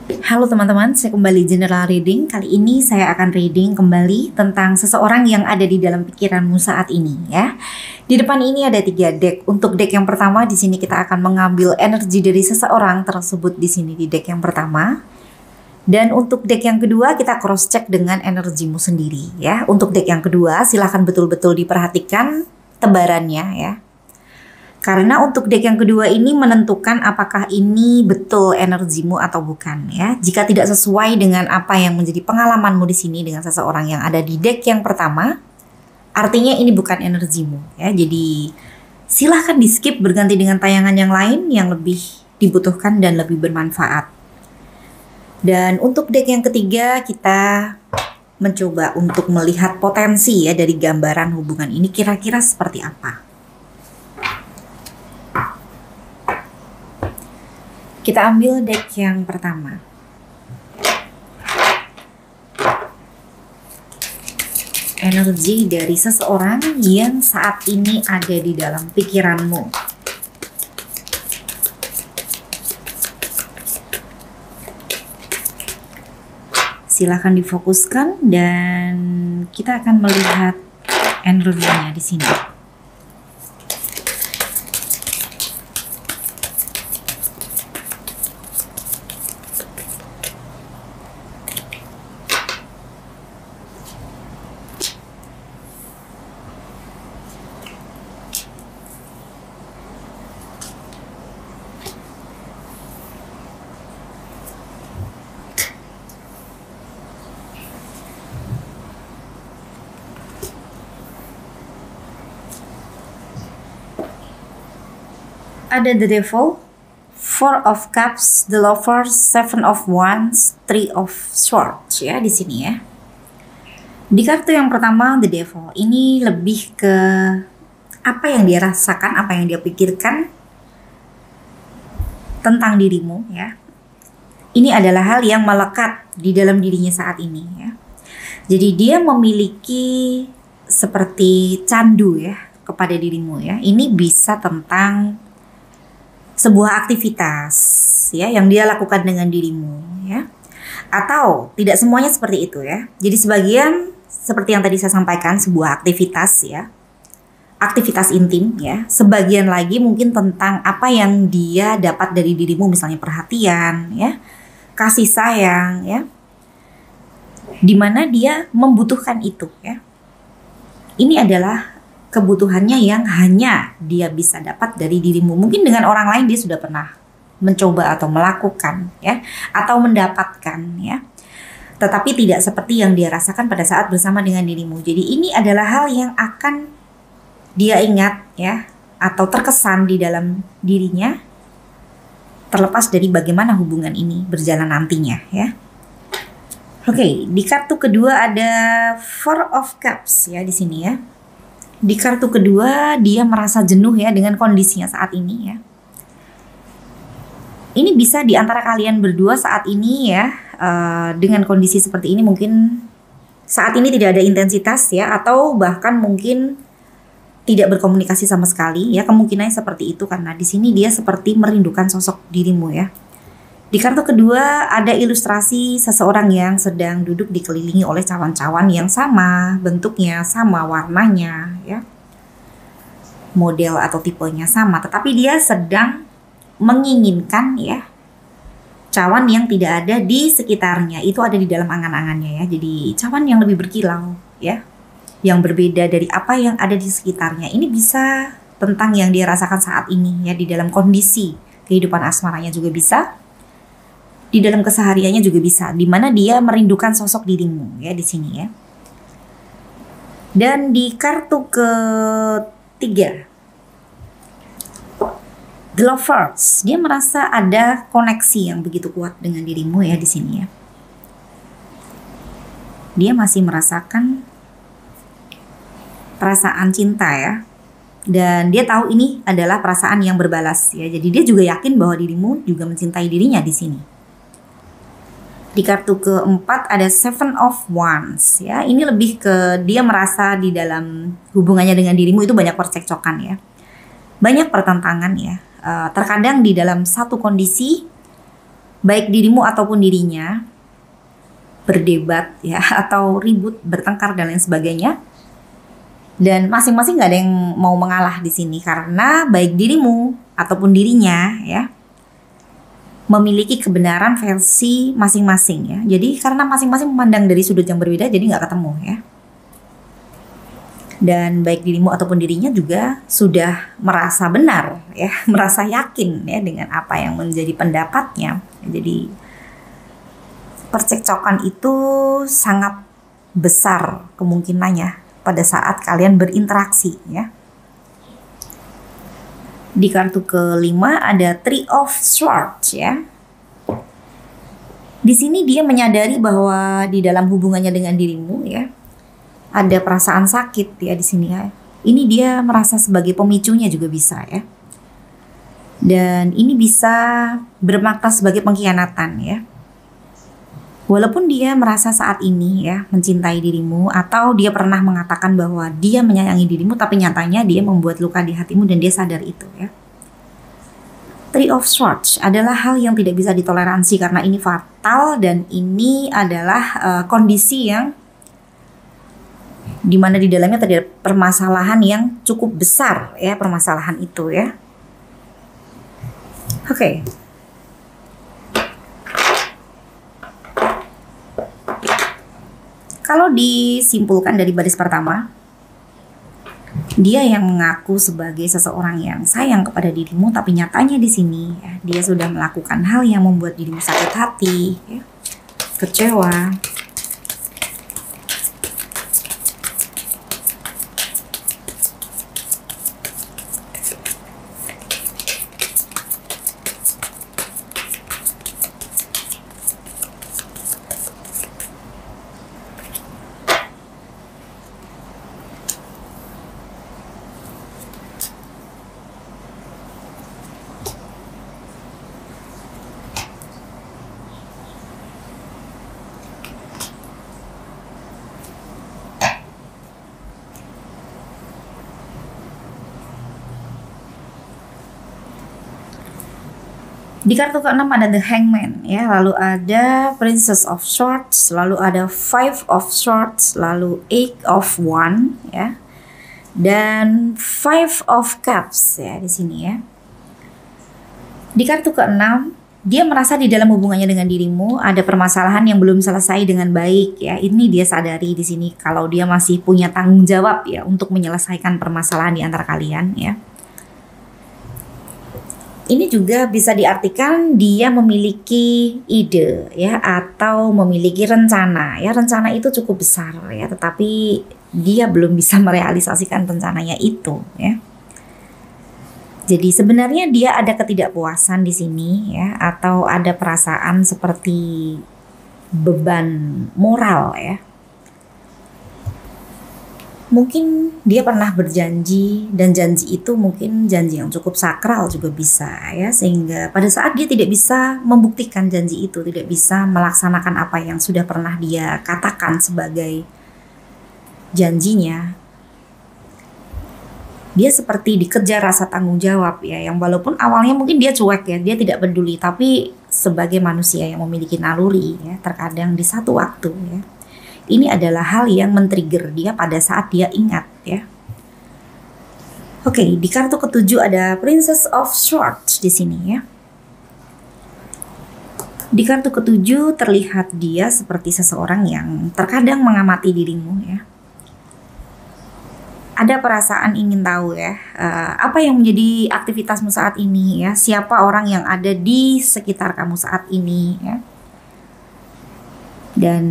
Halo teman-teman, saya kembali general reading. Kali ini saya akan reading kembali tentang seseorang yang ada di dalam pikiranmu saat ini ya. Di depan ini ada 3 deck. Untuk deck yang pertama di sini kita akan mengambil energi dari seseorang tersebut di sini di deck yang pertama. Dan untuk deck yang kedua kita cross check dengan energimu sendiri ya. Untuk deck yang kedua silahkan betul-betul diperhatikan tebarannya ya. Karena untuk deck yang kedua ini menentukan apakah ini betul energimu atau bukan ya. Jika tidak sesuai dengan apa yang menjadi pengalamanmu di sini dengan seseorang yang ada di deck yang pertama, artinya ini bukan energimu ya. Jadi silahkan di skip, berganti dengan tayangan yang lain yang lebih dibutuhkan dan lebih bermanfaat. Dan untuk deck yang ketiga kita mencoba untuk melihat potensi ya dari gambaran hubungan ini kira-kira seperti apa. Kita ambil deck yang pertama. Energi dari seseorang yang saat ini ada di dalam pikiranmu. Silakan difokuskan dan kita akan melihat energinya di sini. Ada the devil, 4 of cups, the lovers, 7 of wands, 3 of swords ya di sini ya. Di kartu yang pertama the devil ini lebih ke apa yang dia rasakan, apa yang dia pikirkan tentang dirimu ya. Ini adalah hal yang melekat di dalam dirinya saat ini ya. Jadi dia memiliki seperti candu ya kepada dirimu ya. Ini bisa tentang sebuah aktivitas ya yang dia lakukan dengan dirimu ya. Atau tidak semuanya seperti itu ya. Jadi sebagian seperti yang tadi saya sampaikan, sebuah aktivitas ya. Aktivitas intim ya. Sebagian lagi mungkin tentang apa yang dia dapat dari dirimu, misalnya perhatian ya, kasih sayang ya. Dimana dia membutuhkan itu ya. Ini adalah kebutuhannya yang hanya dia bisa dapat dari dirimu. Mungkin dengan orang lain dia sudah pernah mencoba atau melakukan ya, atau mendapatkan ya. Tetapi tidak seperti yang dia rasakan pada saat bersama dengan dirimu. Jadi ini adalah hal yang akan dia ingat ya, atau terkesan di dalam dirinya, terlepas dari bagaimana hubungan ini berjalan nantinya ya. Oke, di kartu kedua ada 4 of cups ya di sini ya. Di kartu kedua dia merasa jenuh ya dengan kondisinya saat ini ya. Ini bisa di antara kalian berdua saat ini ya, dengan kondisi seperti ini mungkin saat ini tidak ada intensitas ya, atau bahkan mungkin tidak berkomunikasi sama sekali ya. Kemungkinannya seperti itu karena di sini dia seperti merindukan sosok dirimu ya. Di kartu kedua ada ilustrasi seseorang yang sedang duduk dikelilingi oleh cawan-cawan yang sama bentuknya, sama warnanya ya. Model atau tipenya sama, tetapi dia sedang menginginkan ya cawan yang tidak ada di sekitarnya, itu ada di dalam angan-angannya ya. Jadi cawan yang lebih berkilau ya, yang berbeda dari apa yang ada di sekitarnya. Ini bisa tentang yang dia rasakan saat ini ya, di dalam kondisi kehidupan asmaranya juga bisa, di dalam kesehariannya juga bisa, di mana dia merindukan sosok dirimu ya di sini ya. Dan di kartu ketiga the lovers, dia merasa ada koneksi yang begitu kuat dengan dirimu ya di sini ya. Dia masih merasakan perasaan cinta ya. Dan dia tahu ini adalah perasaan yang berbalas ya. Jadi dia juga yakin bahwa dirimu juga mencintai dirinya di sini. Di kartu keempat ada 7 of wands ya. Ini lebih ke dia merasa di dalam hubungannya dengan dirimu itu banyak percekcokan ya. Banyak pertentangan ya. Terkadang di dalam satu kondisi baik dirimu ataupun dirinya berdebat ya atau ribut, bertengkar dan lain sebagainya. Dan masing-masing nggak ada yang mau mengalah di sini karena baik dirimu ataupun dirinya ya memiliki kebenaran versi masing-masing ya. Jadi karena masing-masing memandang dari sudut yang berbeda, jadi nggak ketemu ya. Dan baik dirimu ataupun dirinya juga sudah merasa benar ya, merasa yakin ya dengan apa yang menjadi pendapatnya. Jadi percekcokan itu sangat besar kemungkinannya pada saat kalian berinteraksi ya. Di kartu kelima ada Three of Swords ya. Di sini dia menyadari bahwa di dalam hubungannya dengan dirimu ya ada perasaan sakit ya di sini ya. Ini dia merasa sebagai pemicunya juga bisa ya. Dan ini bisa bermakna sebagai pengkhianatan ya. Walaupun dia merasa saat ini ya mencintai dirimu atau dia pernah mengatakan bahwa dia menyayangi dirimu, tapi nyatanya dia membuat luka di hatimu dan dia sadar itu ya. Three of Swords adalah hal yang tidak bisa ditoleransi karena ini fatal dan ini adalah kondisi yang dimana di dalamnya terdapat permasalahan yang cukup besar ya, permasalahan itu ya. Oke. Kalau disimpulkan dari baris pertama, dia yang mengaku sebagai seseorang yang sayang kepada dirimu, tapi nyatanya di sini ya, dia sudah melakukan hal yang membuat dirimu sakit hati, ya, kecewa. Di kartu ke-6 ada The Hangman ya, lalu ada Princess of Swords, lalu ada Five of Swords, lalu Eight of Wands ya. Dan Five of Cups ya di sini ya. Di kartu ke-6 dia merasa di dalam hubungannya dengan dirimu ada permasalahan yang belum selesai dengan baik ya. Ini dia sadari di sini kalau dia masih punya tanggung jawab ya untuk menyelesaikan permasalahan di antara kalian ya. Ini juga bisa diartikan dia memiliki ide ya atau memiliki rencana ya. Rencana itu cukup besar ya, tetapi dia belum bisa merealisasikan rencananya itu ya. Jadi sebenarnya dia ada ketidakpuasan di sini ya, atau ada perasaan seperti beban moral ya. Mungkin dia pernah berjanji dan janji itu mungkin janji yang cukup sakral juga bisa ya, sehingga pada saat dia tidak bisa membuktikan janji itu, tidak bisa melaksanakan apa yang sudah pernah dia katakan sebagai janjinya, dia seperti dikejar rasa tanggung jawab ya, yang walaupun awalnya mungkin dia cuek ya, dia tidak peduli, tapi sebagai manusia yang memiliki naluri ya, terkadang di satu waktu ya, ini adalah hal yang men-trigger dia pada saat dia ingat ya. Oke, di kartu ketujuh ada Princess of Swords di sini ya. Di kartu ketujuh terlihat dia seperti seseorang yang terkadang mengamati dirimu ya. Ada perasaan ingin tahu ya, apa yang menjadi aktivitasmu saat ini ya, siapa orang yang ada di sekitar kamu saat ini ya. Dan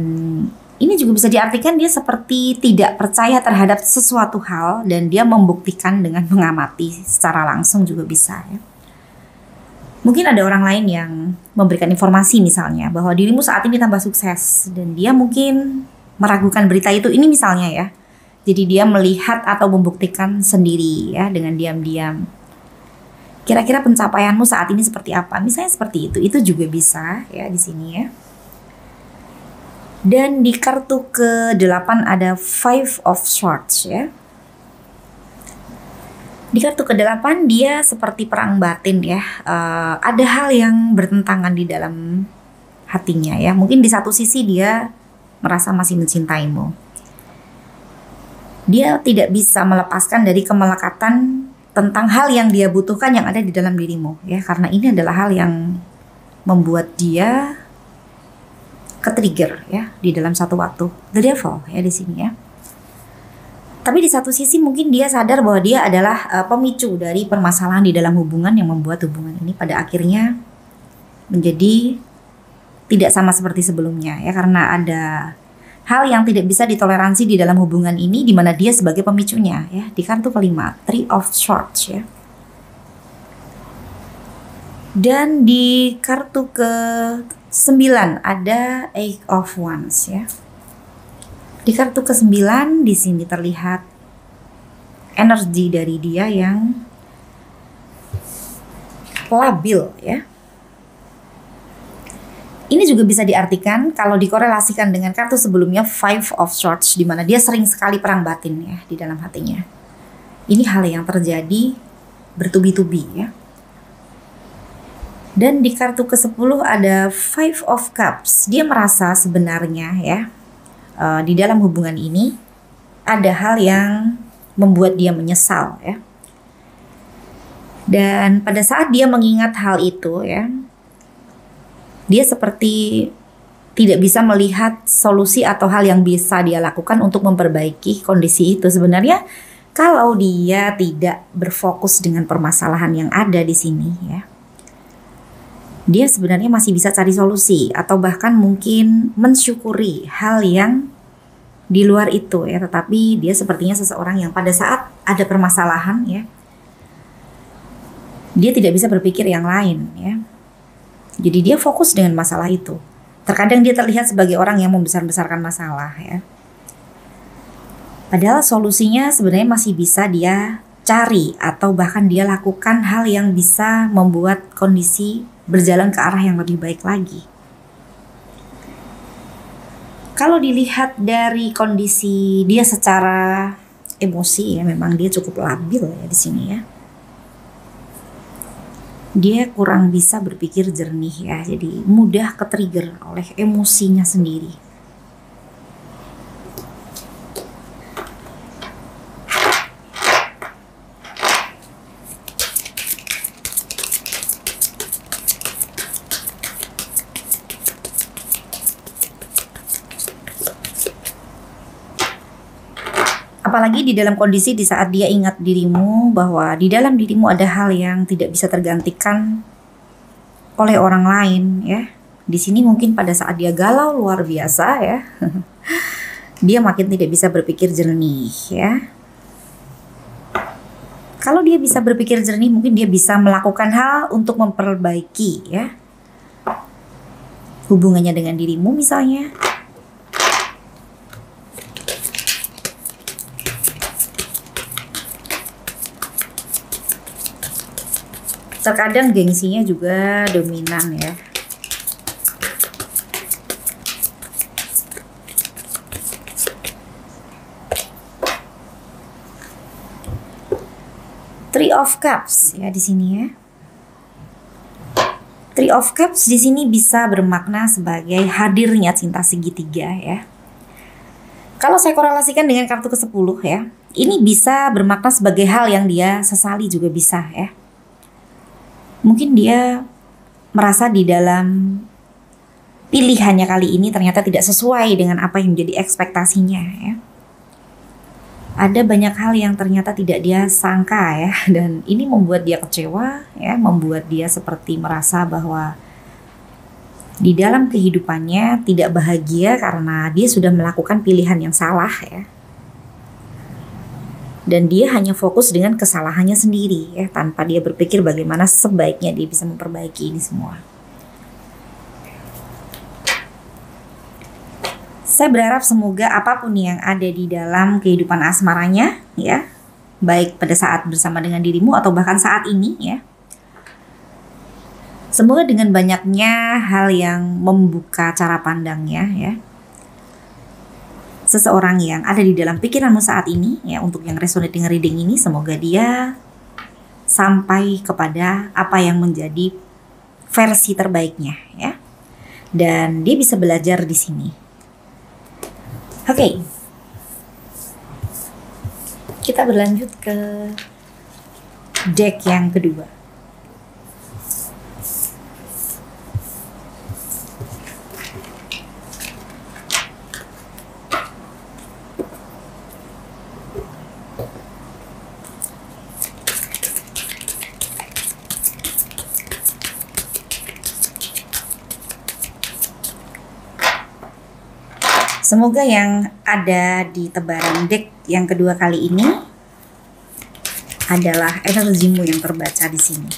ini juga bisa diartikan dia seperti tidak percaya terhadap sesuatu hal dan dia membuktikan dengan mengamati secara langsung juga bisa ya. Mungkin ada orang lain yang memberikan informasi misalnya bahwa dirimu saat ini tambah sukses dan dia mungkin meragukan berita itu, ini misalnya ya. Jadi dia melihat atau membuktikan sendiri ya dengan diam-diam. Kira-kira pencapaianmu saat ini seperti apa? Misalnya seperti itu juga bisa ya di sini ya. Dan di kartu ke-8 ada Five of Swords ya. Di kartu ke-8 dia seperti perang batin ya. Ada hal yang bertentangan di dalam hatinya ya. Mungkin di satu sisi dia merasa masih mencintaimu. Dia tidak bisa melepaskan dari kemelekatan tentang hal yang dia butuhkan yang ada di dalam dirimu ya. Karena ini adalah hal yang membuat dia ke-trigger ya di dalam satu waktu. The devil ya di sini ya. Tapi di satu sisi mungkin dia sadar bahwa dia adalah pemicu dari permasalahan di dalam hubungan yang membuat hubungan ini pada akhirnya menjadi tidak sama seperti sebelumnya ya, karena ada hal yang tidak bisa ditoleransi di dalam hubungan ini di mana dia sebagai pemicunya ya. Di kartu kelima, Three of Swords ya. Dan di kartu ke-9 ada Eight of Wands ya. Di kartu ke-9 di sini terlihat energi dari dia yang labil ya. Ini juga bisa diartikan kalau dikorelasikan dengan kartu sebelumnya Five of Swords, di mana dia sering sekali perang batin ya di dalam hatinya. Ini hal yang terjadi bertubi-tubi ya. Dan di kartu ke-10 ada Five of Cups. Dia merasa sebenarnya ya di dalam hubungan ini ada hal yang membuat dia menyesal ya. Dan pada saat dia mengingat hal itu ya, dia seperti tidak bisa melihat solusi atau hal yang bisa dia lakukan untuk memperbaiki kondisi itu. Sebenarnya kalau dia tidak berfokus dengan permasalahan yang ada di sini ya, dia sebenarnya masih bisa cari solusi atau bahkan mungkin mensyukuri hal yang di luar itu ya. Tetapi dia sepertinya seseorang yang pada saat ada permasalahan ya, dia tidak bisa berpikir yang lain ya. Jadi dia fokus dengan masalah itu. Terkadang dia terlihat sebagai orang yang membesar-besarkan masalah ya. Padahal solusinya sebenarnya masih bisa dia cari atau bahkan dia lakukan hal yang bisa membuat kondisi berjalan ke arah yang lebih baik lagi. Kalau dilihat dari kondisi dia secara emosi ya, memang dia cukup labil ya di sini ya. Dia kurang bisa berpikir jernih ya, jadi mudah ke-trigger oleh emosinya sendiri. Apalagi di dalam kondisi di saat dia ingat dirimu bahwa di dalam dirimu ada hal yang tidak bisa tergantikan oleh orang lain ya. Di sini mungkin pada saat dia galau luar biasa ya, dia makin tidak bisa berpikir jernih ya. Kalau dia bisa berpikir jernih, mungkin dia bisa melakukan hal untuk memperbaiki ya hubungannya dengan dirimu misalnya. Terkadang gengsinya juga dominan ya. Three of Cups ya di sini ya. Three of Cups di sini bisa bermakna sebagai hadirnya cinta segitiga ya. Kalau saya korelasikan dengan kartu ke-10 ya, ini bisa bermakna sebagai hal yang dia sesali juga bisa ya. Mungkin dia merasa di dalam pilihannya kali ini ternyata tidak sesuai dengan apa yang menjadi ekspektasinya ya. Ada banyak hal yang ternyata tidak dia sangka ya, dan ini membuat dia kecewa ya, membuat dia seperti merasa bahwa di dalam kehidupannya tidak bahagia karena dia sudah melakukan pilihan yang salah ya. Dan dia hanya fokus dengan kesalahannya sendiri ya, tanpa dia berpikir bagaimana sebaiknya dia bisa memperbaiki ini semua. Saya berharap semoga apapun yang ada di dalam kehidupan asmaranya ya, baik pada saat bersama dengan dirimu atau bahkan saat ini ya, semoga dengan banyaknya hal yang membuka cara pandangnya ya, seseorang yang ada di dalam pikiranmu saat ini ya, untuk yang resonate dengan reading ini, semoga dia sampai kepada apa yang menjadi versi terbaiknya ya. Dan dia bisa belajar di sini. Oke. Kita berlanjut ke deck yang kedua. Semoga yang ada di tebaran deck yang kedua kali ini adalah energimu yang terbaca di sini.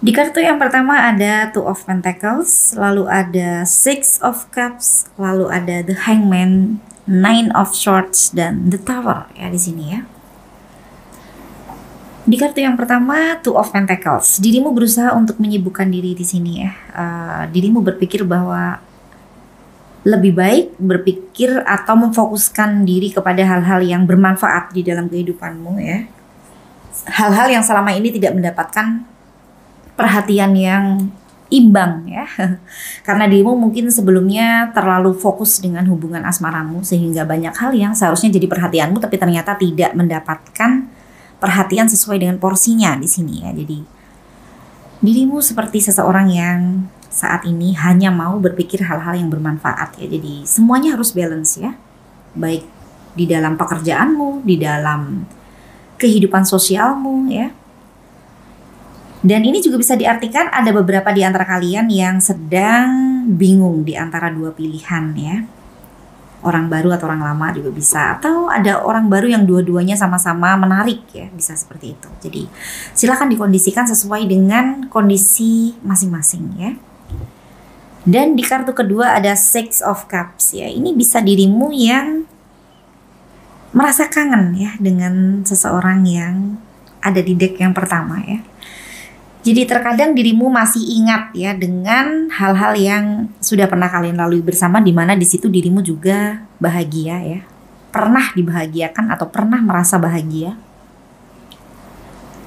Di kartu yang pertama ada Two of Pentacles, lalu ada Six of Cups, lalu ada The Hangman, Nine of Swords, dan The Tower ya di sini ya. Di kartu yang pertama Two of Pentacles, dirimu berusaha untuk menyibukkan diri di sini ya. Dirimu berpikir bahwa lebih baik berpikir atau memfokuskan diri kepada hal-hal yang bermanfaat di dalam kehidupanmu ya. Hal-hal yang selama ini tidak mendapatkan perhatian yang imbang ya. Karena dirimu mungkin sebelumnya terlalu fokus dengan hubungan asmaramu sehingga banyak hal yang seharusnya jadi perhatianmu tapi ternyata tidak mendapatkan perhatian sesuai dengan porsinya di sini ya. Jadi dirimu seperti seseorang yang saat ini hanya mau berpikir hal-hal yang bermanfaat ya. Jadi semuanya harus balance ya. Baik di dalam pekerjaanmu, di dalam kehidupan sosialmu ya. Dan ini juga bisa diartikan ada beberapa di antara kalian yang sedang bingung di antara dua pilihan ya. Orang baru atau orang lama juga bisa. Atau ada orang baru yang dua-duanya sama-sama menarik ya. Bisa seperti itu. Jadi silakan dikondisikan sesuai dengan kondisi masing-masing ya. Dan di kartu kedua ada Six of Cups ya. Ini bisa dirimu yang merasa kangen ya dengan seseorang yang ada di deck yang pertama ya. Jadi terkadang dirimu masih ingat ya dengan hal-hal yang sudah pernah kalian lalui bersama, di mana di situ dirimu juga bahagia ya. Pernah dibahagiakan atau pernah merasa bahagia.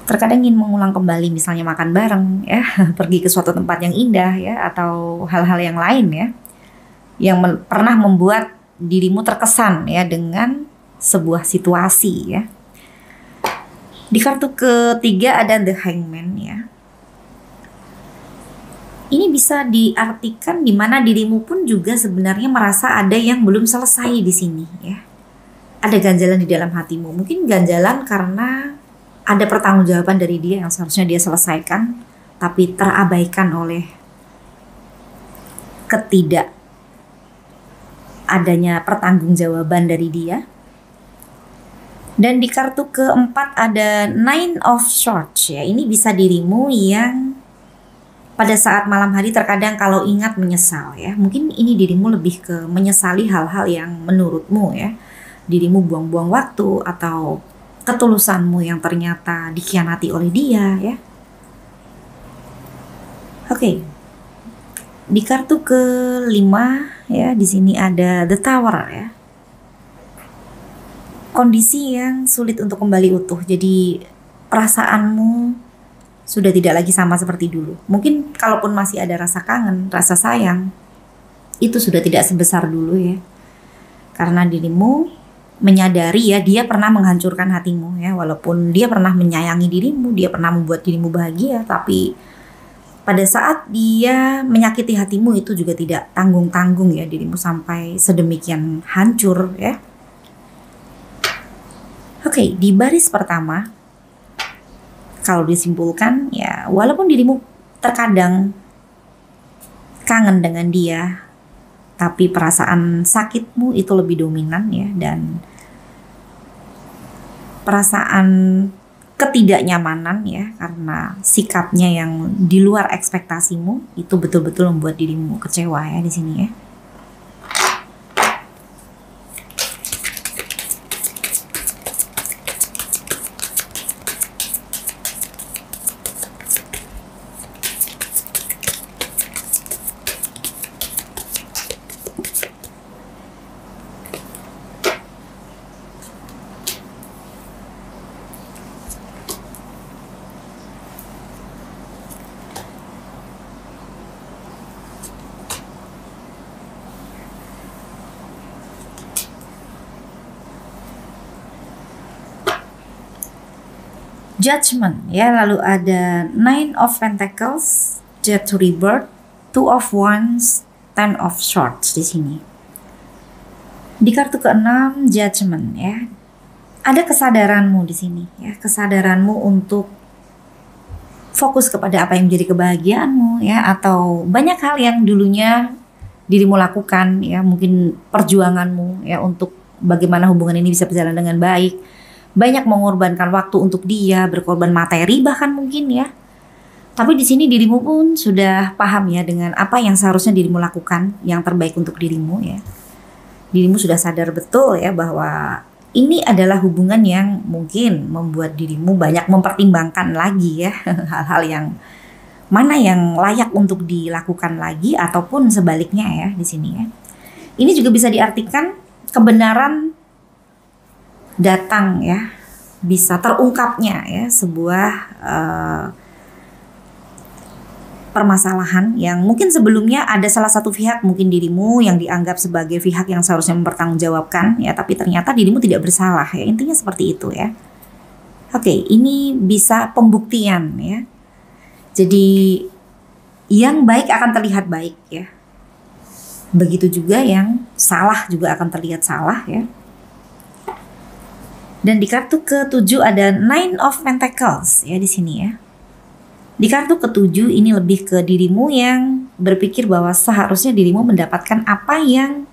Terkadang ingin mengulang kembali misalnya makan bareng ya, pergi ke suatu tempat yang indah ya, atau hal-hal yang lain ya. Yang pernah membuat dirimu terkesan ya dengan sebuah situasi ya. Di kartu ketiga ada The Hangman ya. Ini bisa diartikan di mana dirimu pun juga sebenarnya merasa ada yang belum selesai di sini ya. Ada ganjalan di dalam hatimu. Mungkin ganjalan karena ada pertanggungjawaban dari dia yang seharusnya dia selesaikan, tapi terabaikan oleh ketidak adanya pertanggungjawaban dari dia. Dan di kartu keempat ada Nine of Swords ya. Ini bisa dirimu yang pada saat malam hari terkadang kalau ingat menyesal ya. Mungkin ini dirimu lebih ke menyesali hal-hal yang menurutmu ya. Dirimu buang-buang waktu atau ketulusanmu yang ternyata dikhianati oleh dia ya. Oke. Di kartu kelima ya, di sini ada The Tower ya. Kondisi yang sulit untuk kembali utuh. Jadi perasaanmu sudah tidak lagi sama seperti dulu. Mungkin kalaupun masih ada rasa kangen, rasa sayang, itu sudah tidak sebesar dulu ya. Karena dirimu menyadari ya, dia pernah menghancurkan hatimu ya. Walaupun dia pernah menyayangi dirimu, dia pernah membuat dirimu bahagia, tapi pada saat dia menyakiti hatimu itu juga tidak tanggung-tanggung ya, dirimu sampai sedemikian hancur ya. Oke, di baris pertama, kalau disimpulkan ya, walaupun dirimu terkadang kangen dengan dia, tapi perasaan sakitmu itu lebih dominan ya, dan perasaan ketidaknyamanan ya karena sikapnya yang di luar ekspektasimu itu betul-betul membuat dirimu kecewa ya di sini ya. Judgment ya, lalu ada Nine of Pentacles, Jet to Rebirth, Two of Wands, Ten of Swords di sini. Di kartu ke-6 Judgment ya. Ada kesadaranmu di sini ya, kesadaranmu untuk fokus kepada apa yang menjadi kebahagiaanmu ya, atau banyak hal yang dulunya dirimu lakukan ya, mungkin perjuanganmu ya untuk bagaimana hubungan ini bisa berjalan dengan baik. Banyak mengorbankan waktu untuk dia, berkorban materi bahkan mungkin ya. Tapi di sini dirimu pun sudah paham ya dengan apa yang seharusnya dirimu lakukan yang terbaik untuk dirimu ya. Dirimu sudah sadar betul ya bahwa ini adalah hubungan yang mungkin membuat dirimu banyak mempertimbangkan lagi ya hal-hal yang mana yang layak untuk dilakukan lagi ataupun sebaliknya ya di sini ya. Ini juga bisa diartikan kebenaran datang ya, bisa terungkapnya ya sebuah permasalahan yang mungkin sebelumnya ada salah satu pihak, mungkin dirimu yang dianggap sebagai pihak yang seharusnya mempertanggungjawabkan ya, tapi ternyata dirimu tidak bersalah ya, intinya seperti itu ya. Oke, ini bisa pembuktian ya. Jadi yang baik akan terlihat baik ya. Begitu juga yang salah juga akan terlihat salah ya. Dan di kartu ke-7 ada Nine of Pentacles ya di sini ya. Di kartu ke-7 ini lebih ke dirimu yang berpikir bahwa seharusnya dirimu mendapatkan apa yang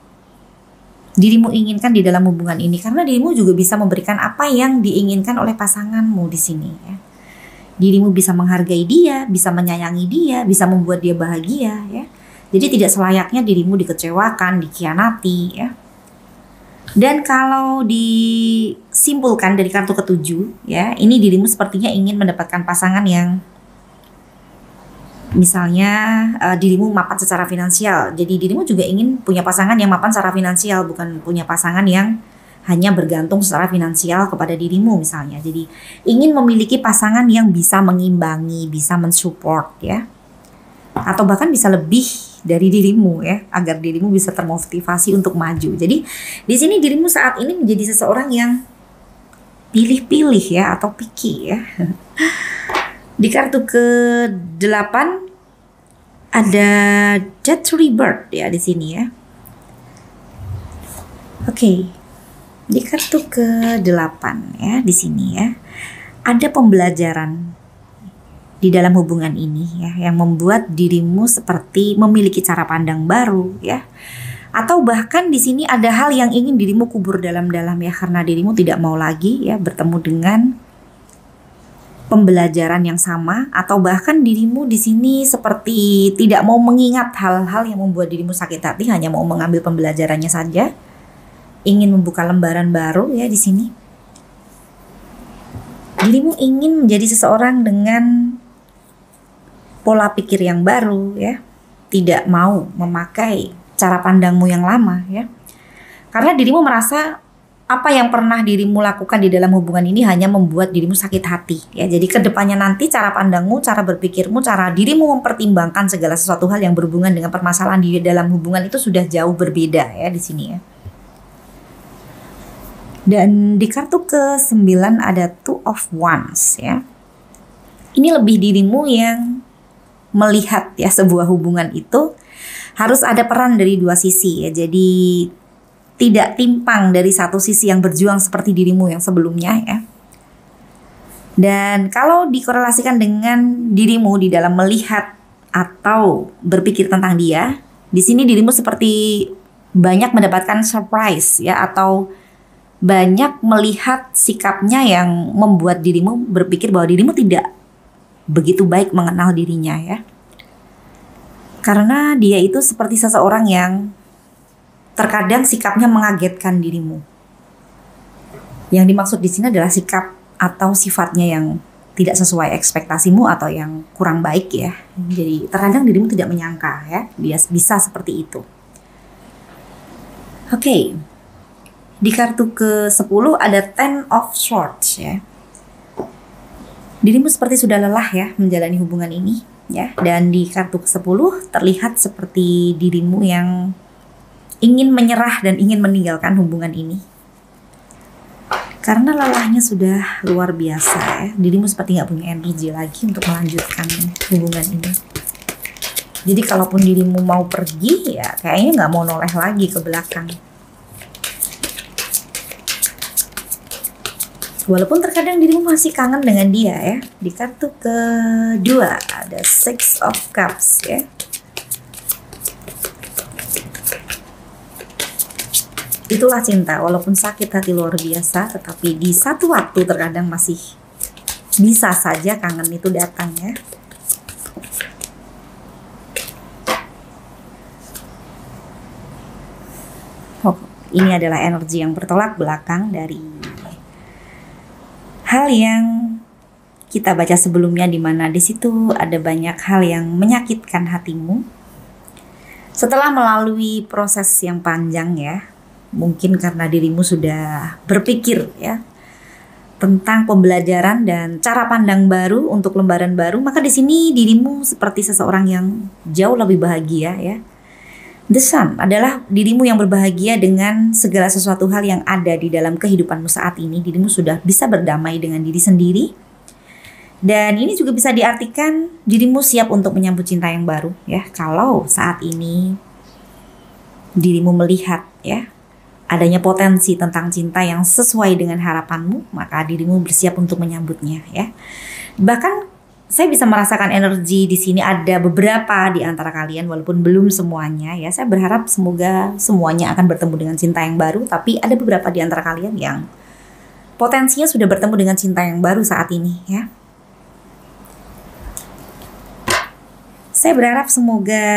dirimu inginkan di dalam hubungan ini, karena dirimu juga bisa memberikan apa yang diinginkan oleh pasanganmu di sini ya. Dirimu bisa menghargai dia, bisa menyayangi dia, bisa membuat dia bahagia ya. Jadi tidak selayaknya dirimu dikecewakan, dikhianati ya. Dan kalau disimpulkan dari kartu ke-7 ya, ini dirimu sepertinya ingin mendapatkan pasangan yang misalnya dirimu mapan secara finansial. Jadi dirimu juga ingin punya pasangan yang mapan secara finansial, bukan punya pasangan yang hanya bergantung secara finansial kepada dirimu misalnya. Jadi ingin memiliki pasangan yang bisa mengimbangi, bisa mensupport ya. Atau bahkan bisa lebih dari dirimu ya, agar dirimu bisa termotivasi untuk maju. Jadi di sini dirimu saat ini menjadi seseorang yang pilih-pilih ya, atau picky ya. Di kartu ke-8 ada Jet to Rebirth ya di sini ya. Oke. Di kartu ke-8 ya di sini ya. Ada pembelajaran di dalam hubungan ini ya, yang membuat dirimu seperti memiliki cara pandang baru ya. Atau bahkan di sini ada hal yang ingin dirimu kubur dalam-dalam ya, karena dirimu tidak mau lagi ya bertemu dengan pembelajaran yang sama, atau bahkan dirimu di sini seperti tidak mau mengingat hal-hal yang membuat dirimu sakit hati, hanya mau mengambil pembelajarannya saja, ingin membuka lembaran baru ya di sini. Dirimu ingin menjadi seseorang dengan pola pikir yang baru ya, tidak mau memakai cara pandangmu yang lama ya. Karena dirimu merasa apa yang pernah dirimu lakukan di dalam hubungan ini hanya membuat dirimu sakit hati ya. Jadi kedepannya nanti cara pandangmu, cara berpikirmu, cara dirimu mempertimbangkan segala sesuatu hal yang berhubungan dengan permasalahan di dalam hubungan itu sudah jauh berbeda ya di sini ya. Dan di kartu ke-9 ada Two of Wands ya. Ini lebih dirimu yang melihat ya sebuah hubungan itu harus ada peran dari dua sisi ya. Jadi tidak timpang dari satu sisi yang berjuang seperti dirimu yang sebelumnya ya. Dan kalau dikorelasikan dengan dirimu di dalam melihat atau berpikir tentang dia, di sini dirimu seperti banyak mendapatkan surprise ya, atau banyak melihat sikapnya yang membuat dirimu berpikir bahwa dirimu tidak begitu baik mengenal dirinya ya. Karena dia itu seperti seseorang yang terkadang sikapnya mengagetkan dirimu. Yang dimaksud di sini adalah sikap atau sifatnya yang tidak sesuai ekspektasimu atau yang kurang baik ya. Jadi terkadang dirimu tidak menyangka ya, dia bisa seperti itu. Oke. Di kartu ke-10 ada Ten of Swords ya. Dirimu seperti sudah lelah ya menjalani hubungan ini ya. Dan di kartu ke-10 terlihat seperti dirimu yang ingin menyerah dan ingin meninggalkan hubungan ini. Karena lelahnya sudah luar biasa ya. Dirimu seperti nggak punya energi lagi untuk melanjutkan hubungan ini. Jadi kalaupun dirimu mau pergi ya kayaknya nggak mau noleh lagi ke belakang. Walaupun terkadang dirimu masih kangen dengan dia ya. Di kartu kedua ada Six of Cups ya. Itulah cinta, walaupun sakit hati luar biasa, tetapi di satu waktu terkadang masih bisa saja kangen itu datang ya. Oh, ini adalah energi yang bertolak belakang dari hal yang kita baca sebelumnya, di mana di situ ada banyak hal yang menyakitkan hatimu. Setelah melalui proses yang panjang ya, mungkin karena dirimu sudah berpikir ya tentang pembelajaran dan cara pandang baru untuk lembaran baru, maka di sini dirimu seperti seseorang yang jauh lebih bahagia ya. The Sun adalah dirimu yang berbahagia dengan segala sesuatu hal yang ada di dalam kehidupanmu saat ini. Dirimu sudah bisa berdamai dengan diri sendiri. Dan ini juga bisa diartikan dirimu siap untuk menyambut cinta yang baru ya. Kalau saat ini dirimu melihat ya adanya potensi tentang cinta yang sesuai dengan harapanmu, maka dirimu bersiap untuk menyambutnya ya. Bahkan saya bisa merasakan energi di sini, ada beberapa di antara kalian, walaupun belum semuanya ya. Saya berharap semoga semuanya akan bertemu dengan cinta yang baru, tapi ada beberapa di antara kalian yang potensinya sudah bertemu dengan cinta yang baru saat ini ya. Saya berharap semoga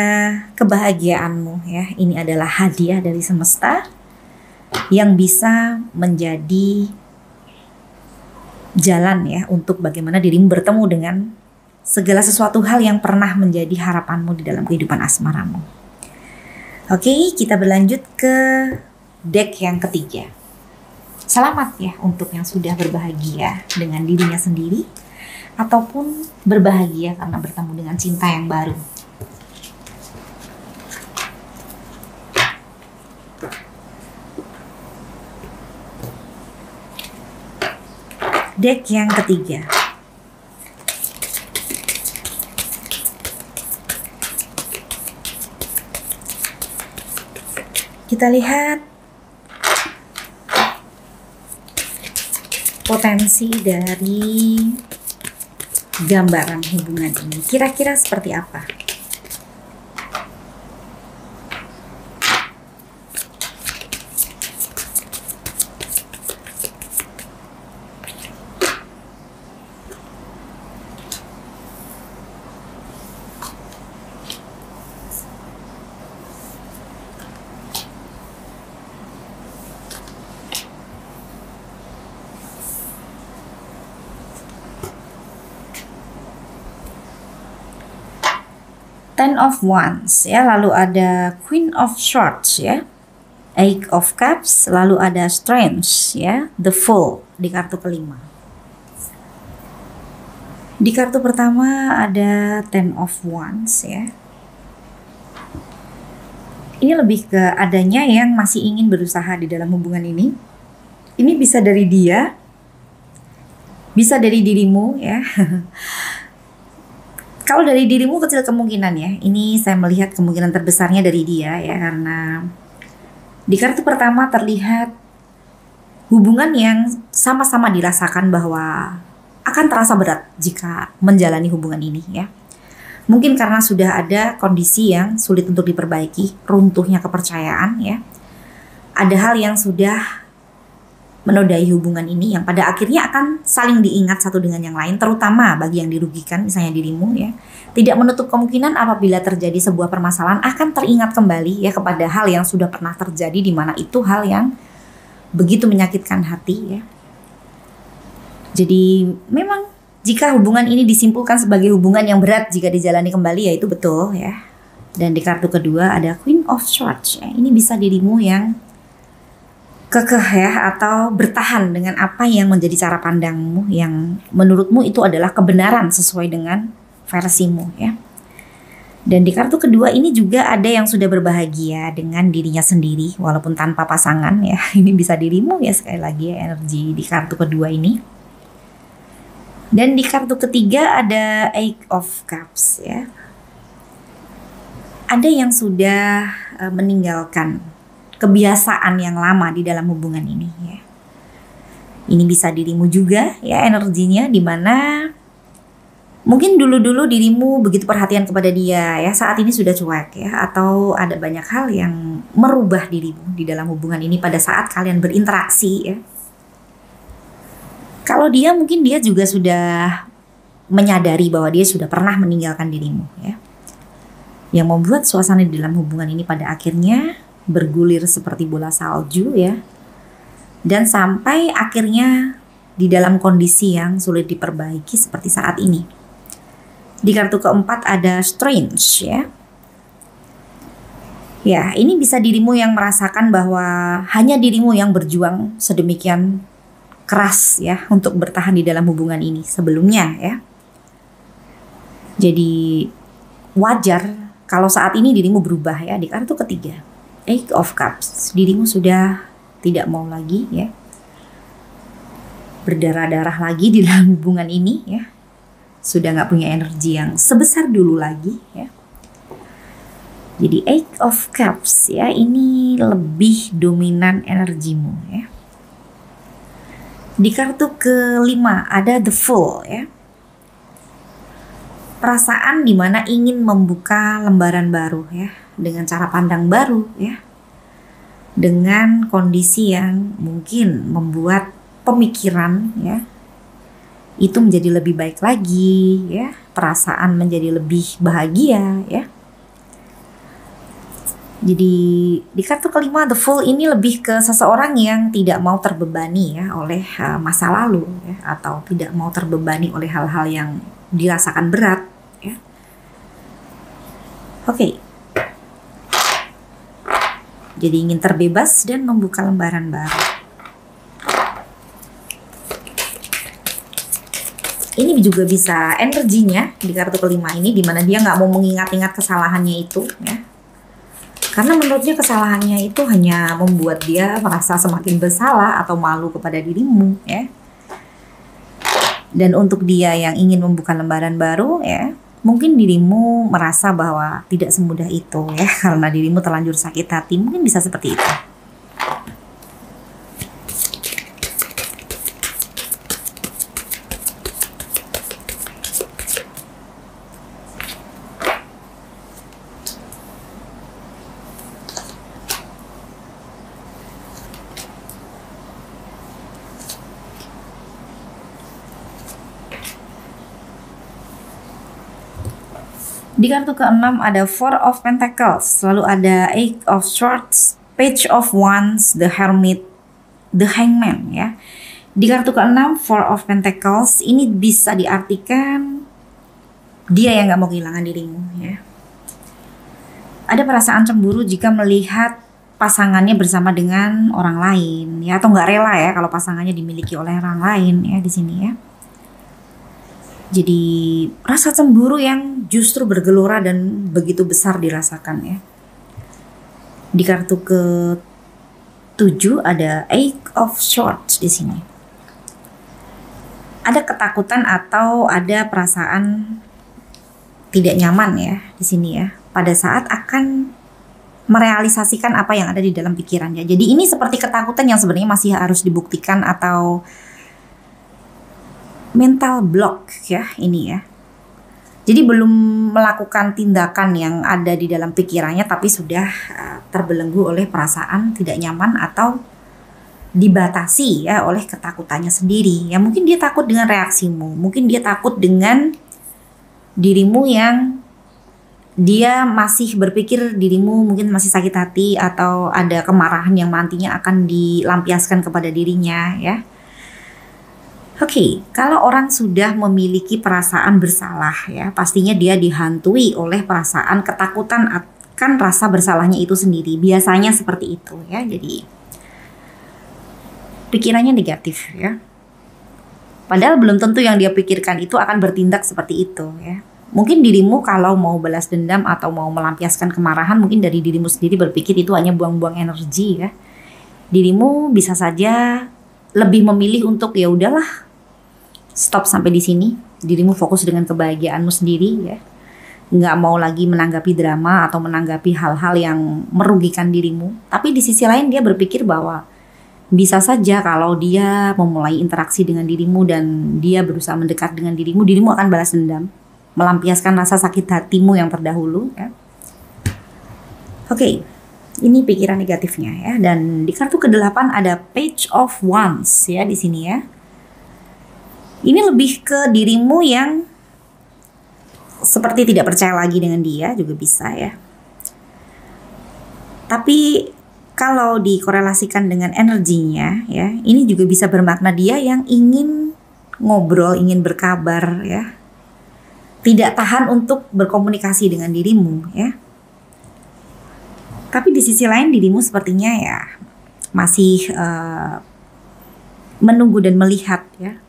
kebahagiaanmu ya, ini adalah hadiah dari semesta yang bisa menjadi jalan ya untuk bagaimana dirimu bertemu dengan segala sesuatu hal yang pernah menjadi harapanmu di dalam kehidupan asmaramu. Oke, kita berlanjut ke deck yang ketiga. Selamat ya untuk yang sudah berbahagia dengan dirinya sendiri ataupun berbahagia karena bertemu dengan cinta yang baru. Deck yang ketiga. Kita lihat potensi dari gambaran hubungan ini. Kira-kira seperti apa? Ten of Wands ya, lalu ada Queen of Swords ya, Eight of Cups, lalu ada Strength ya, The Fool di kartu kelima. Di kartu pertama ada Ten of Wands ya. Ini lebih ke adanya yang masih ingin berusaha di dalam hubungan ini. Ini bisa dari dia, bisa dari dirimu ya. Kalau dari dirimu kecil kemungkinan ya. Ini saya melihat kemungkinan terbesarnya dari dia ya, karena di kartu pertama terlihat hubungan yang sama-sama dirasakan bahwa akan terasa berat jika menjalani hubungan ini ya. Mungkin karena sudah ada kondisi yang sulit untuk diperbaiki, runtuhnya kepercayaan ya. Ada hal yang sudah menodai hubungan ini yang pada akhirnya akan saling diingat satu dengan yang lain, terutama bagi yang dirugikan, misalnya dirimu ya. Tidak menutup kemungkinan apabila terjadi sebuah permasalahan akan teringat kembali ya kepada hal yang sudah pernah terjadi, di mana itu hal yang begitu menyakitkan hati ya. Jadi memang jika hubungan ini disimpulkan sebagai hubungan yang berat jika dijalani kembali, ya itu betul ya. Dan di kartu kedua ada Queen of Swords ya. Ini bisa dirimu yang kekeh ya, atau bertahan dengan apa yang menjadi cara pandangmu yang menurutmu itu adalah kebenaran sesuai dengan versimu ya. Dan di kartu kedua ini juga ada yang sudah berbahagia dengan dirinya sendiri walaupun tanpa pasangan ya. Ini bisa dirimu ya, sekali lagi ya, energi di kartu kedua ini. Dan di kartu ketiga ada Eight of Cups ya. Ada yang sudah meninggalkan kebiasaan yang lama di dalam hubungan ini ya. Ini bisa dirimu juga ya, energinya, dimana mungkin dulu-dulu dirimu begitu perhatian kepada dia ya, saat ini sudah cuek ya, atau ada banyak hal yang merubah dirimu di dalam hubungan ini pada saat kalian berinteraksi ya. Kalau dia, mungkin dia juga sudah menyadari bahwa dia sudah pernah meninggalkan dirimu ya. Yang membuat suasana di dalam hubungan ini pada akhirnya bergulir seperti bola salju ya. Dan sampai akhirnya di dalam kondisi yang sulit diperbaiki seperti saat ini. Di kartu keempat ada Strange ya. Ya, ini bisa dirimu yang merasakan bahwa hanya dirimu yang berjuang sedemikian keras ya untuk bertahan di dalam hubungan ini sebelumnya ya. Jadi wajar kalau saat ini dirimu berubah ya. Di kartu ketiga, Eight of Cups, dirimu sudah tidak mau lagi ya berdarah-darah lagi di dalam hubungan ini ya. Sudah gak punya energi yang sebesar dulu lagi ya. Jadi Eight of Cups ya, ini lebih dominan energimu ya. Di kartu kelima ada The Fool ya. Perasaan dimana ingin membuka lembaran baru ya, dengan cara pandang baru ya, dengan kondisi yang mungkin membuat pemikiran ya itu menjadi lebih baik lagi ya, perasaan menjadi lebih bahagia ya. Jadi di kartu kelima The Fool ini lebih ke seseorang yang tidak mau terbebani ya oleh masa lalu ya, atau tidak mau terbebani oleh hal-hal yang dirasakan berat ya. Oke. Jadi ingin terbebas dan membuka lembaran baru. Ini juga bisa energinya di kartu kelima ini, dimana dia nggak mau mengingat-ingat kesalahannya itu ya. Karena menurutnya kesalahannya itu hanya membuat dia merasa semakin bersalah atau malu kepada dirimu ya. Dan untuk dia yang ingin membuka lembaran baru ya, mungkin dirimu merasa bahwa tidak semudah itu ya, karena dirimu terlanjur sakit hati, mungkin bisa seperti itu. Di kartu ke-6 ada Four of Pentacles, lalu ada Eight of Swords, Page of Wands, The Hermit, The Hangman ya. Di kartu ke-6 Four of Pentacles ini bisa diartikan dia yang gak mau kehilangan dirimu ya. Ada perasaan cemburu jika melihat pasangannya bersama dengan orang lain ya, atau gak rela ya kalau pasangannya dimiliki oleh orang lain ya di sini ya. Jadi rasa cemburu yang justru bergelora dan begitu besar dirasakan ya. Di kartu ke-7 ada Eight of Swords di sini. Ada ketakutan atau ada perasaan tidak nyaman ya di sini ya, pada saat akan merealisasikan apa yang ada di dalam pikirannya. Jadi ini seperti ketakutan yang sebenarnya masih harus dibuktikan atau mental block ya ini ya. Jadi belum melakukan tindakan yang ada di dalam pikirannya, tapi sudah terbelenggu oleh perasaan tidak nyaman atau dibatasi ya oleh ketakutannya sendiri. Ya mungkin dia takut dengan reaksimu, mungkin dia takut dengan dirimu yang dia masih berpikir dirimu mungkin masih sakit hati, atau ada kemarahan yang nantinya akan dilampiaskan kepada dirinya ya. Oke, kalau orang sudah memiliki perasaan bersalah ya, pastinya dia dihantui oleh perasaan ketakutan akan rasa bersalahnya itu sendiri. Biasanya seperti itu ya. Jadi pikirannya negatif ya. Padahal belum tentu yang dia pikirkan itu akan bertindak seperti itu ya. Mungkin dirimu kalau mau balas dendam atau mau melampiaskan kemarahan, mungkin dari dirimu sendiri berpikir itu hanya buang-buang energi ya. Dirimu bisa saja lebih memilih untuk ya udahlah, stop sampai di sini. Dirimu fokus dengan kebahagiaanmu sendiri ya. Nggak mau lagi menanggapi drama atau menanggapi hal-hal yang merugikan dirimu. Tapi di sisi lain dia berpikir bahwa bisa saja kalau dia memulai interaksi dengan dirimu dan dia berusaha mendekat dengan dirimu, dirimu akan balas dendam, melampiaskan rasa sakit hatimu yang terdahulu ya. Oke, ini pikiran negatifnya ya. Dan di kartu ke-8 ada Page of Wands ya di sini ya. Ini lebih ke dirimu yang seperti tidak percaya lagi dengan dia juga bisa ya. Tapi kalau dikorelasikan dengan energinya ya, ini juga bisa bermakna dia yang ingin ngobrol, ingin berkabar ya. Tidak tahan untuk berkomunikasi dengan dirimu ya. Tapi di sisi lain dirimu sepertinya ya masih menunggu dan melihat ya.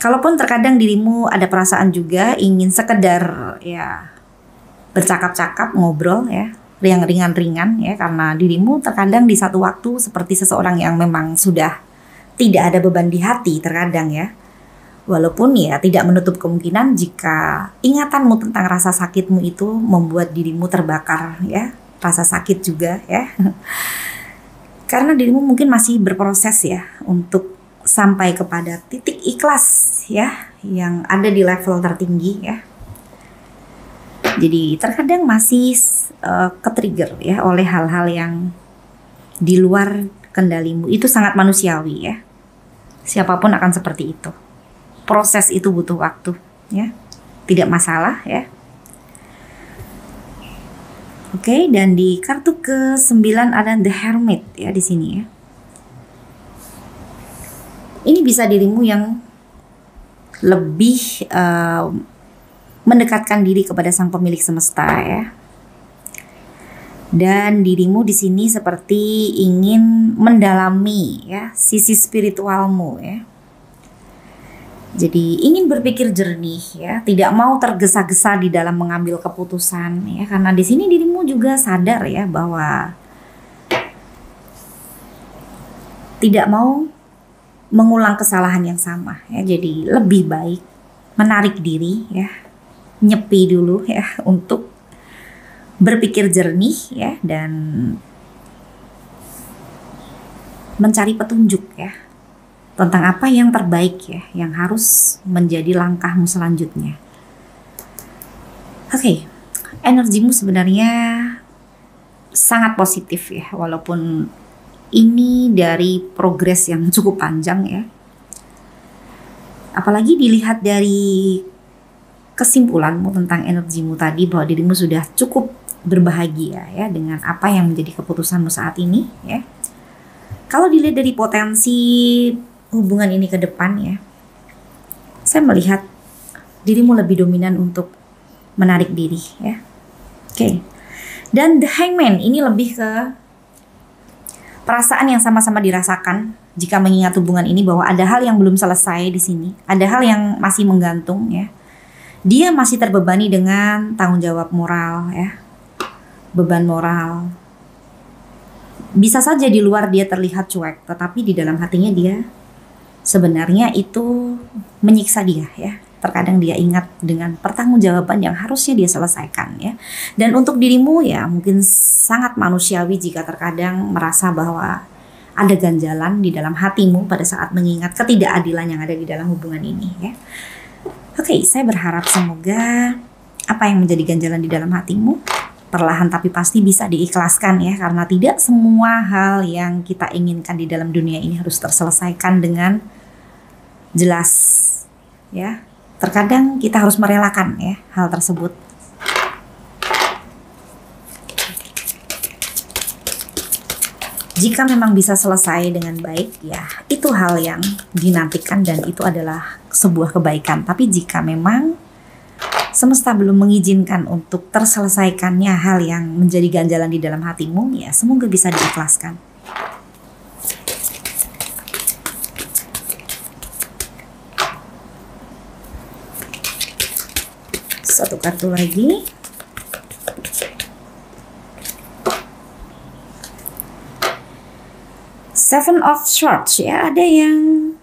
Kalaupun terkadang dirimu ada perasaan juga ingin sekedar ya bercakap-cakap, ngobrol ya, yang ringan-ringan ya, karena dirimu terkadang di satu waktu seperti seseorang yang memang sudah tidak ada beban di hati terkadang ya. Walaupun ya tidak menutup kemungkinan jika ingatanmu tentang rasa sakitmu itu membuat dirimu terbakar ya, rasa sakit juga ya. Karena dirimu mungkin masih berproses ya untuk sampai kepada titik ikhlas ya yang ada di level tertinggi ya. Jadi terkadang masih ke-trigger ya oleh hal-hal yang di luar kendalimu. Itu sangat manusiawi ya. Siapapun akan seperti itu. Proses itu butuh waktu ya. Tidak masalah ya. Oke, dan di kartu ke-9 ada The Hermit ya di sini ya. Ini bisa dirimu yang lebih mendekatkan diri kepada sang pemilik semesta ya. Dan dirimu di sini seperti ingin mendalami ya sisi spiritualmu ya. Jadi ingin berpikir jernih ya, tidak mau tergesa-gesa di dalam mengambil keputusan ya, karena di sini dirimu juga sadar ya bahwa tidak mau mengulang kesalahan yang sama ya. Jadi lebih baik menarik diri ya, nyepi dulu ya untuk berpikir jernih ya dan mencari petunjuk ya tentang apa yang terbaik ya yang harus menjadi langkahmu selanjutnya. Oke, energimu sebenarnya sangat positif ya, walaupun ini dari progres yang cukup panjang ya. Apalagi dilihat dari kesimpulanmu tentang energimu tadi bahwa dirimu sudah cukup berbahagia ya dengan apa yang menjadi keputusanmu saat ini ya. Kalau dilihat dari potensi hubungan ini ke depan ya, saya melihat dirimu lebih dominan untuk menarik diri ya. Oke. Dan The Hangman ini lebih ke perasaan yang sama-sama dirasakan jika mengingat hubungan ini, bahwa ada hal yang belum selesai di sini, ada hal yang masih menggantung ya. Dia masih terbebani dengan tanggung jawab moral ya, beban moral. Bisa saja di luar dia terlihat cuek, tetapi di dalam hatinya dia sebenarnya itu menyiksa dia ya. Terkadang dia ingat dengan pertanggungjawaban yang harusnya dia selesaikan ya. Dan untuk dirimu ya mungkin sangat manusiawi jika terkadang merasa bahwa ada ganjalan di dalam hatimu pada saat mengingat ketidakadilan yang ada di dalam hubungan ini ya. Oke, saya berharap semoga apa yang menjadi ganjalan di dalam hatimu perlahan tapi pasti bisa diikhlaskan ya, karena tidak semua hal yang kita inginkan di dalam dunia ini harus terselesaikan dengan jelas ya. Terkadang kita harus merelakan ya hal tersebut. Jika memang bisa selesai dengan baik ya, itu hal yang dinantikan dan itu adalah sebuah kebaikan. Tapi jika memang semesta belum mengizinkan untuk terselesaikannya hal yang menjadi ganjalan di dalam hatimu, ya semoga bisa diikhlaskan. Satu kartu lagi. Seven of Swords ya, ada yang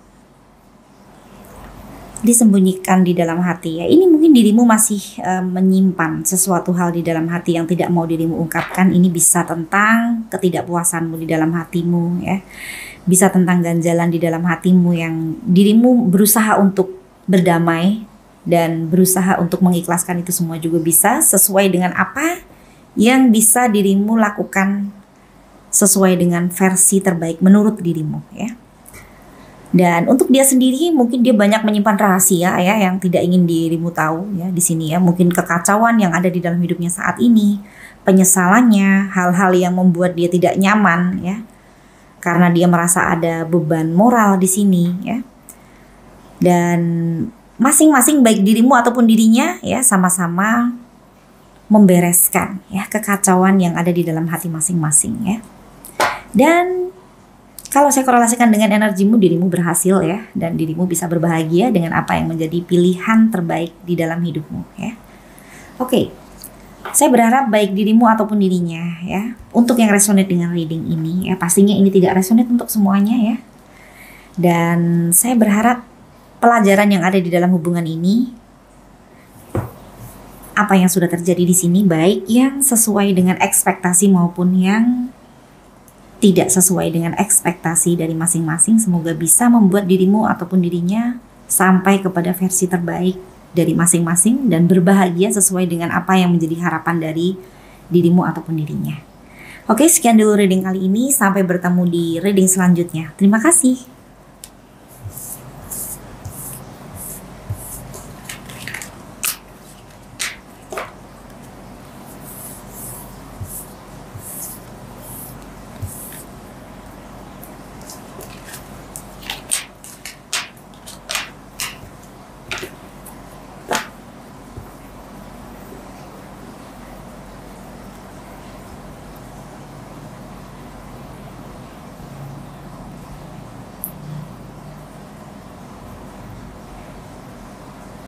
disembunyikan di dalam hati ya. Ini mungkin dirimu masih menyimpan sesuatu hal di dalam hati yang tidak mau dirimu ungkapkan. Ini bisa tentang ketidakpuasanmu di dalam hatimu ya. Bisa tentang ganjalan di dalam hatimu yang dirimu berusaha untuk berdamai dan berusaha untuk mengikhlaskan itu semua juga bisa, sesuai dengan apa yang bisa dirimu lakukan, sesuai dengan versi terbaik menurut dirimu ya. Dan untuk dia sendiri mungkin dia banyak menyimpan rahasia ya yang tidak ingin dirimu tahu ya di sini ya. Mungkin kekacauan yang ada di dalam hidupnya saat ini, penyesalannya, hal-hal yang membuat dia tidak nyaman ya. Karena dia merasa ada beban moral di sini ya. Dan masing-masing baik dirimu ataupun dirinya ya sama-sama membereskan ya kekacauan yang ada di dalam hati masing-masing ya. Dan kalau saya korelasikan dengan energimu, dirimu berhasil ya, dan dirimu bisa berbahagia dengan apa yang menjadi pilihan terbaik di dalam hidupmu ya. Oke, saya berharap baik dirimu ataupun dirinya ya, untuk yang resonate dengan reading ini ya, pastinya ini tidak resonate untuk semuanya ya. Dan saya berharap pelajaran yang ada di dalam hubungan ini, apa yang sudah terjadi di sini, baik yang sesuai dengan ekspektasi maupun yang tidak sesuai dengan ekspektasi dari masing-masing, semoga bisa membuat dirimu ataupun dirinya sampai kepada versi terbaik dari masing-masing dan berbahagia sesuai dengan apa yang menjadi harapan dari dirimu ataupun dirinya. Oke, sekian dulu reading kali ini. Sampai bertemu di reading selanjutnya. Terima kasih.